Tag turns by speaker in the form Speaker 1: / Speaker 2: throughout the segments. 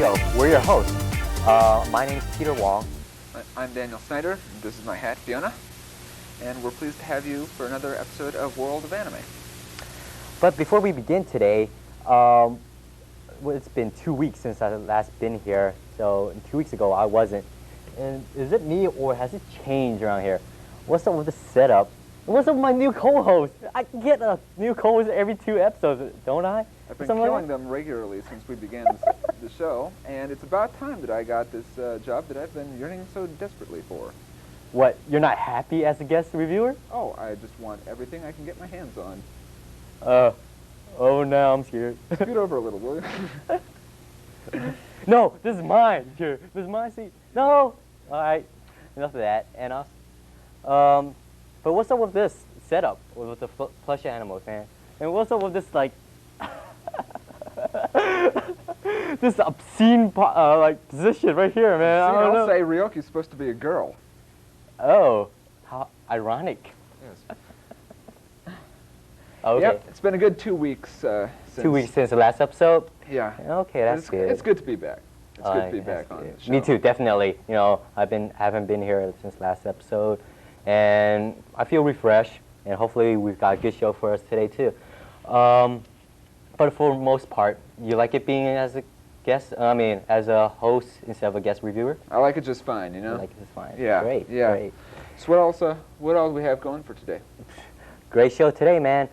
Speaker 1: show. We're your hosts. My name is Peter Wong.
Speaker 2: I'm Daniel Snyder. And this is my hat, Fiona. And we're pleased to have you for another episode of World of Anime.
Speaker 1: But before we begin today, well, it's been 2 weeks since I last been here. So 2 weeks ago I wasn't. And is it me or has it changed around here? What's up with the setup? What's up with my new co-host? I get a new co-host every 2 episodes, don't I?
Speaker 2: I've been killing them regularly since we began the show, and it's about time that I got this job that I've been yearning so desperately for.
Speaker 1: What, you're not happy as a guest reviewer?
Speaker 2: Oh, I just want everything I can get my hands on.
Speaker 1: Oh no, I'm scared.
Speaker 2: Scoot over a little, will you?
Speaker 1: No, this is mine. Here, this is my seat. No! Alright, enough of that. And but what's up with this setup with the plush animals, man? And what's up with this, like, this obscene, like, position right here, man?
Speaker 2: See,
Speaker 1: I don't know.
Speaker 2: I'll say Ryoku's supposed to be a girl.
Speaker 1: Oh, how ironic.
Speaker 2: Yes.
Speaker 1: Okay.
Speaker 2: Yep, it's been a good 2 weeks since...
Speaker 1: 2 weeks since the last episode?
Speaker 2: Yeah.
Speaker 1: Okay, that's good.
Speaker 2: It's good to be back. It's good to be back on the show.
Speaker 1: Me too, definitely. You know, haven't been here since last episode, and I feel refreshed. And hopefully we've got a good show for us today too. But for the most part, you like it being as a guest? I mean, as a host instead of a guest reviewer?
Speaker 2: I like it just fine, you know.
Speaker 1: I like it just fine.
Speaker 2: Yeah.
Speaker 1: Great.
Speaker 2: Yeah.
Speaker 1: Great.
Speaker 2: So what else do we have going for today?
Speaker 1: Great show today, man.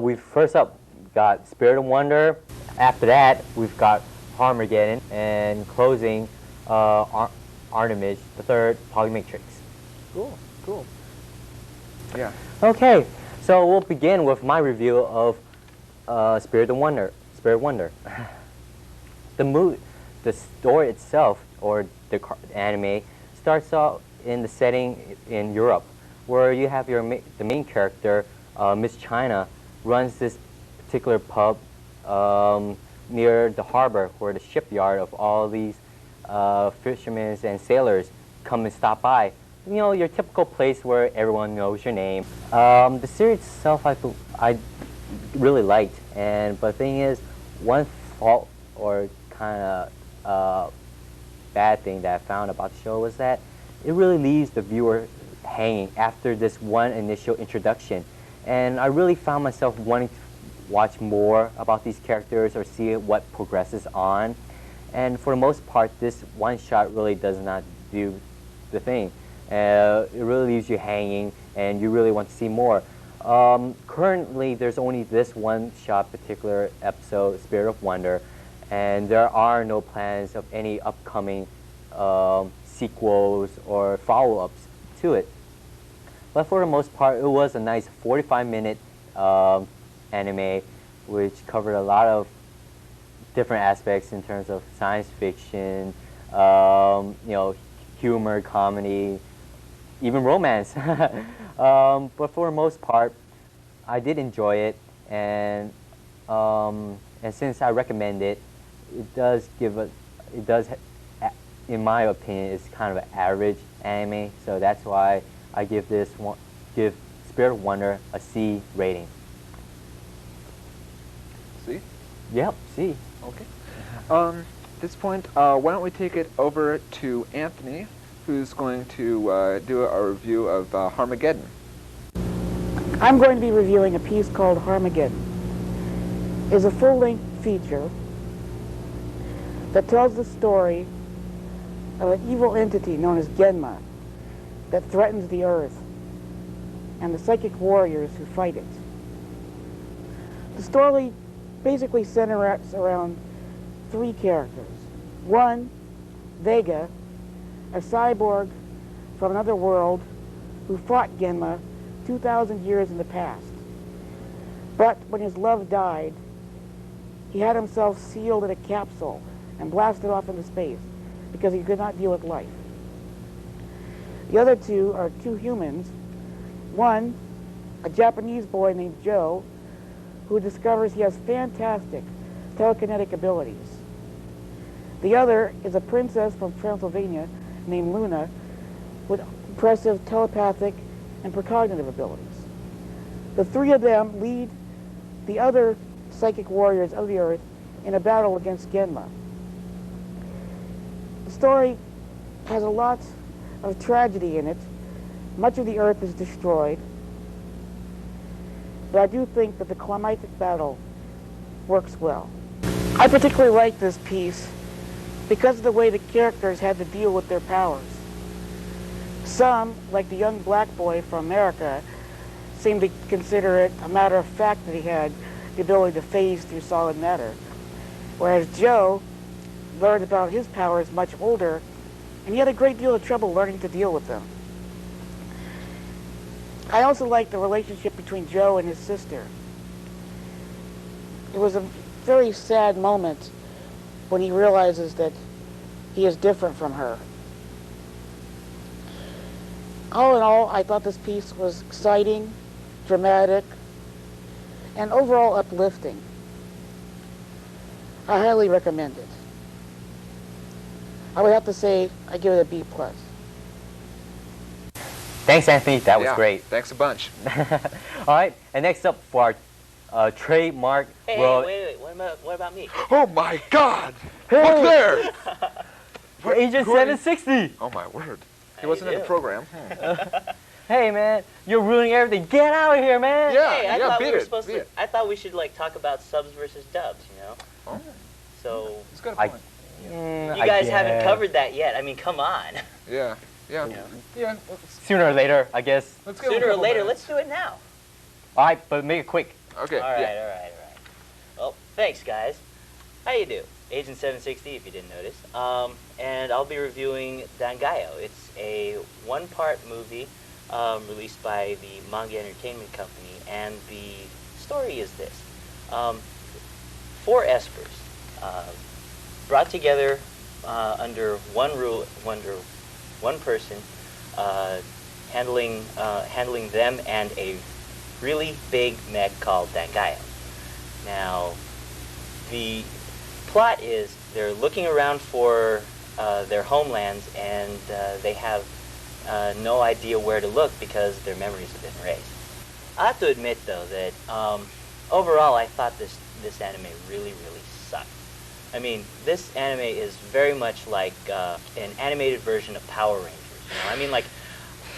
Speaker 1: We first up got Spirit of Wonder. After that, we've got Harmagedon, and closing Armitage III, Polymatrix.
Speaker 2: Cool. Yeah.
Speaker 1: Okay, so we'll begin with my review of Spirit of Wonder. The story itself, or the anime, starts out in the setting in Europe, where you have the main character, Miss China, runs this particular pub near the harbor, or the shipyard of all these fishermen and sailors come and stop by. You know, your typical place where everyone knows your name. The series itself I really liked, but the thing is, one fault or kind of bad thing that I found about the show was that it really leaves the viewer hanging after this one initial introduction. And I really found myself wanting to watch more about these characters or see what progresses on. And for the most part, this one shot really does not do the thing. It really leaves you hanging, and you really want to see more. Currently, there's only this one shot particular episode, Spirit of Wonder, and there are no plans of any upcoming sequels or follow-ups to it. But for the most part, it was a nice 45-minute anime, which covered a lot of different aspects in terms of science fiction, you know, humor, comedy, even romance. But for the most part, I did enjoy it, and since I recommend it, in my opinion, it's kind of an average anime. So that's why I give Spirit of Wonder a C rating.
Speaker 2: C?
Speaker 1: Yep, C.
Speaker 2: Okay. At this point, why don't we take it over to Anthony, who's going to do a review of Harmagedon.
Speaker 3: I'm going to be reviewing a piece called Harmagedon. It's a full-length feature that tells the story of an evil entity known as Genma that threatens the Earth and the psychic warriors who fight it. The story basically centers around 3 characters. One, Vega, a cyborg from another world who fought Genma 2,000 years in the past. But when his love died, he had himself sealed in a capsule and blasted off into space because he could not deal with life. The other 2 are 2 humans. One, a Japanese boy named Joe, who discovers he has fantastic telekinetic abilities. The other is a princess from Transylvania named Luna with impressive telepathic and precognitive abilities. The 3 of them lead the other psychic warriors of the Earth in a battle against Genma. The story has a lot of tragedy in it. Much of the Earth is destroyed. But I do think that the climactic battle works well. I particularly like this piece because of the way the characters had to deal with their powers. Some, like the young black boy from America, seemed to consider it a matter of fact that he had the ability to phase through solid matter. Whereas Joe learned about his powers much older, and he had a great deal of trouble learning to deal with them. I also like the relationship between Joe and his sister. It was a very sad moment when he realizes that he is different from her. All in all, I thought this piece was exciting, dramatic, and overall uplifting. I highly recommend it. I would have to say I give it a B+.
Speaker 1: Thanks, Anthony. That was
Speaker 2: Yeah,
Speaker 1: great.
Speaker 2: Thanks a bunch.
Speaker 1: All right, and next up for our trademark.
Speaker 4: Hey,
Speaker 1: well,
Speaker 4: wait. What about me?
Speaker 2: Oh my God!
Speaker 1: Hey!
Speaker 2: Look there!
Speaker 1: Agent
Speaker 2: who are you?
Speaker 1: 760.
Speaker 2: Oh my word! He
Speaker 4: How
Speaker 2: wasn't
Speaker 4: you
Speaker 2: in the
Speaker 4: doing?
Speaker 2: program.
Speaker 1: Hey, man, you're ruining everything. Get out of here, man.
Speaker 2: Yeah,
Speaker 4: Hey, I
Speaker 2: yeah,
Speaker 4: thought
Speaker 2: beat
Speaker 4: we were
Speaker 2: it,
Speaker 4: supposed
Speaker 2: beat
Speaker 4: to.
Speaker 2: it.
Speaker 4: I thought we should like talk about subs versus dubs, you know.
Speaker 2: Oh,
Speaker 4: So
Speaker 2: he's got a
Speaker 1: I-
Speaker 2: point.
Speaker 4: you guys haven't covered that yet. I mean, come on.
Speaker 2: Yeah, yeah,
Speaker 4: Yeah.
Speaker 2: yeah.
Speaker 1: Sooner or later, I guess.
Speaker 2: Let's give him a
Speaker 4: Sooner or
Speaker 2: couple
Speaker 4: later,
Speaker 2: minutes.
Speaker 4: let's do it now.
Speaker 1: All right, but make it quick.
Speaker 2: Okay.
Speaker 4: All right,
Speaker 2: yeah.
Speaker 4: all right. Well, thanks, guys. How you do? Agent 760, if you didn't notice. And I'll be reviewing Dangaioh. It's a one-part movie released by the Manga Entertainment Company, and the story is this: 4 espers brought together under one rule, under one person, handling them and a really big mech called Dangaioh. Now, the plot is they're looking around for their homelands, and they have no idea where to look because their memories have been erased. I have to admit, though, that overall I thought this anime really sucked. I mean, this anime is very much like an animated version of Power Rangers. You know? I mean, like,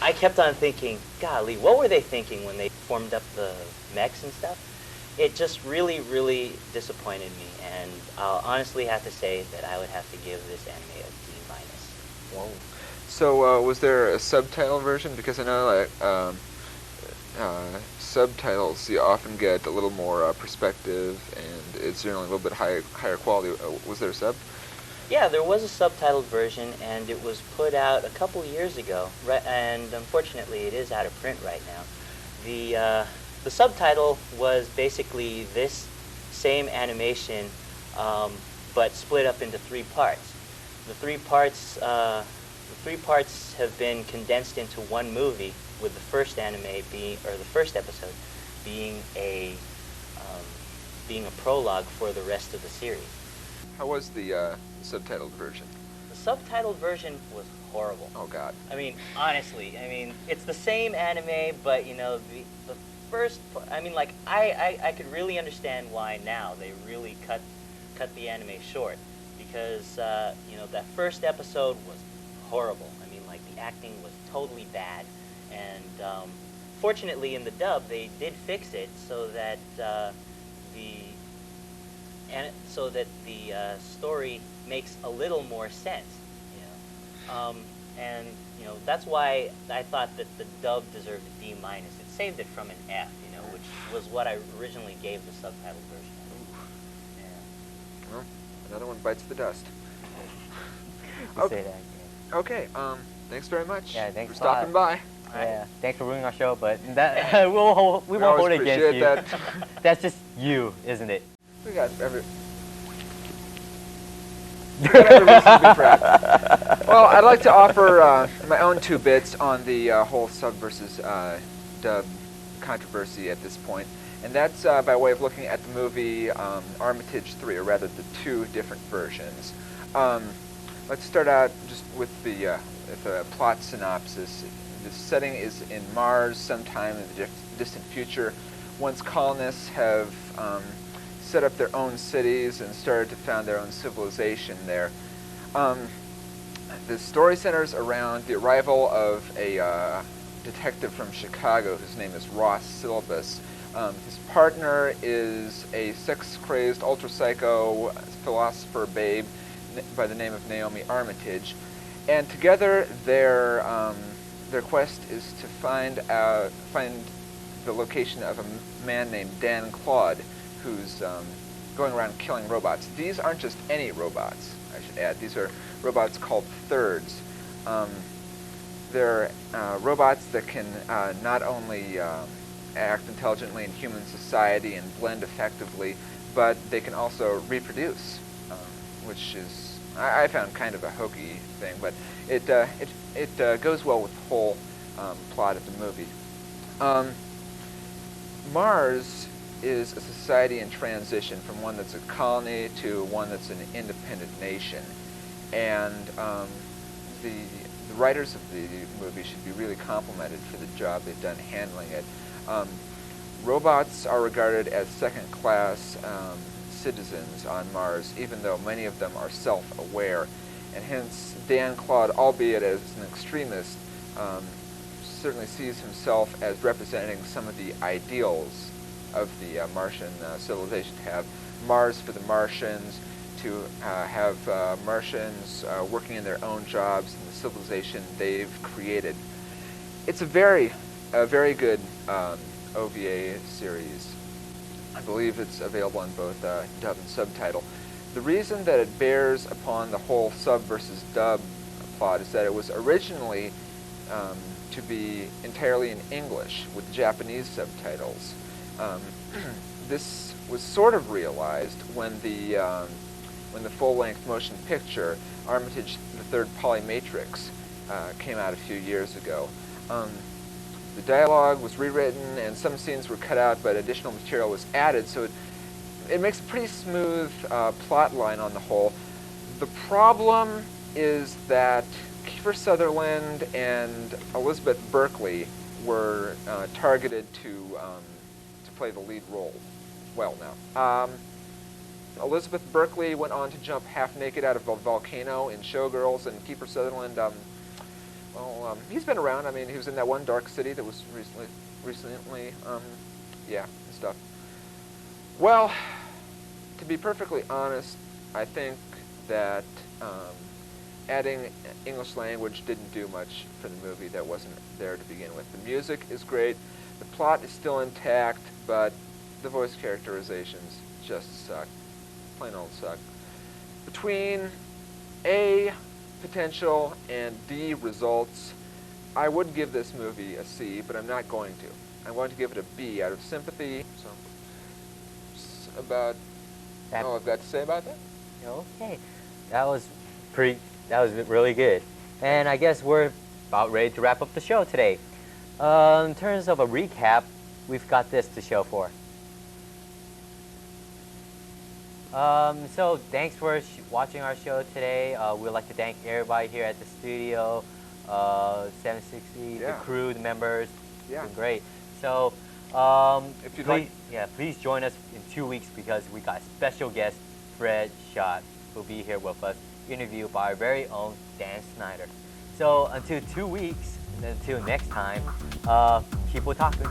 Speaker 4: I kept on thinking, golly, what were they thinking when they formed up the mechs and stuff? It just really disappointed me, and I'll honestly have to say that I would have to give this anime a D-.
Speaker 2: Whoa. So, was there a subtitle version? Because I know, like, subtitles, you often get a little more perspective, and it's generally a little bit higher quality. Was there a sub?
Speaker 4: Yeah, there was a subtitled version, and it was put out a couple years ago, and unfortunately it is out of print right now. The subtitle was basically this same animation, but split up into 3 parts. The three parts have been condensed into one movie, with the first episode being a prologue for the rest of the series.
Speaker 2: How was the subtitled version?
Speaker 4: The subtitled version was horrible.
Speaker 2: Oh God.
Speaker 4: I mean, honestly, it's the same anime, but you know, the first, like, I could really understand why now they really cut the anime short, because you know, that first episode was horrible. I mean, like, the acting was totally bad, and fortunately in the dub they did fix it so that the story makes a little more sense, you know. And you know, that's why I thought that the dub deserved a D-. It saved it from an F, you know, which was what I originally gave the subtitled version. Yeah.
Speaker 2: Well, another one bites the dust.
Speaker 1: You
Speaker 2: Okay.
Speaker 1: say that.
Speaker 2: Okay. Thanks very much.
Speaker 1: Yeah, thanks
Speaker 2: for
Speaker 1: a lot.
Speaker 2: stopping by.
Speaker 1: Yeah, thanks for ruining our show, but that we won't hold it
Speaker 2: always
Speaker 1: against
Speaker 2: appreciate
Speaker 1: you.
Speaker 2: that.
Speaker 1: That's just you, isn't it?
Speaker 2: We got every. Every reason to be proud. Well, I'd like to offer my own 2 bits on the whole sub versus dub controversy at this point, and that's by way of looking at the movie Armitage III, or rather the 2 different versions. Let's start out just with the plot synopsis. The setting is in Mars, sometime in the distant future. Once colonists have set up their own cities and started to found their own civilization there. The story centers around the arrival of a detective from Chicago whose name is Ross Syllabus. His partner is a sex-crazed, ultra-psycho philosopher babe by the name of Naomi Armitage, and together their quest is to find the location of a man named Dan Claude, who's going around killing robots. These aren't just any robots, I should add. These are robots called thirds. They're robots that can not only act intelligently in human society and blend effectively, but they can also reproduce, which is, I found kind of a hokey thing, but it goes well with the whole plot of the movie. Mars is a society in transition from one that's a colony to one that's an independent nation, and the writers of the movie should be really complimented for the job they've done handling it. Robots are regarded as second-class citizens on Mars, even though many of them are self-aware, and hence Dan Claude, albeit as an extremist, certainly sees himself as representing some of the ideals of the Martian civilization, to have Mars for the Martians, to have Martians working in their own jobs in the civilization they've created. It's a very good OVA series. I believe it's available in both dub and subtitle. The reason that it bears upon the whole sub versus dub plot is that it was originally to be entirely in English with Japanese subtitles. This was sort of realized when the full-length motion picture Armitage III Polymatrix came out a few years ago. The dialogue was rewritten and some scenes were cut out, but additional material was added, so it makes a pretty smooth plot line on the whole. The problem is that Kiefer Sutherland and Elizabeth Berkley were targeted to play the lead role. Well, now. Elizabeth Berkley went on to jump half naked out of a volcano in Showgirls, and Kiefer Sutherland, he's been around. I mean, he was in that one Dark City that was recently, yeah, and stuff. Well, to be perfectly honest, I think that adding English language didn't do much for the movie that wasn't there to begin with. The music is great, the plot is still intact, but the voice characterizations just suck. Plain old suck. Between A, potential, and D, results, I would give this movie a C, but I'm not going to. I'm going to give it a B out of sympathy. So, about all I've got to say about that.
Speaker 1: Okay, that was really good. And I guess we're about ready to wrap up the show today. In terms of a recap, we've got this to show for. So thanks for watching our show today. We'd like to thank everybody here at the studio, 760, the crew, the members. Yeah. It's been great. So if you'd please join us in 2 weeks, because we got special guest Fred Schott who'll be here with us, interviewed by our very own Dan Snyder. So until 2 weeks, and until next time, keep on talking.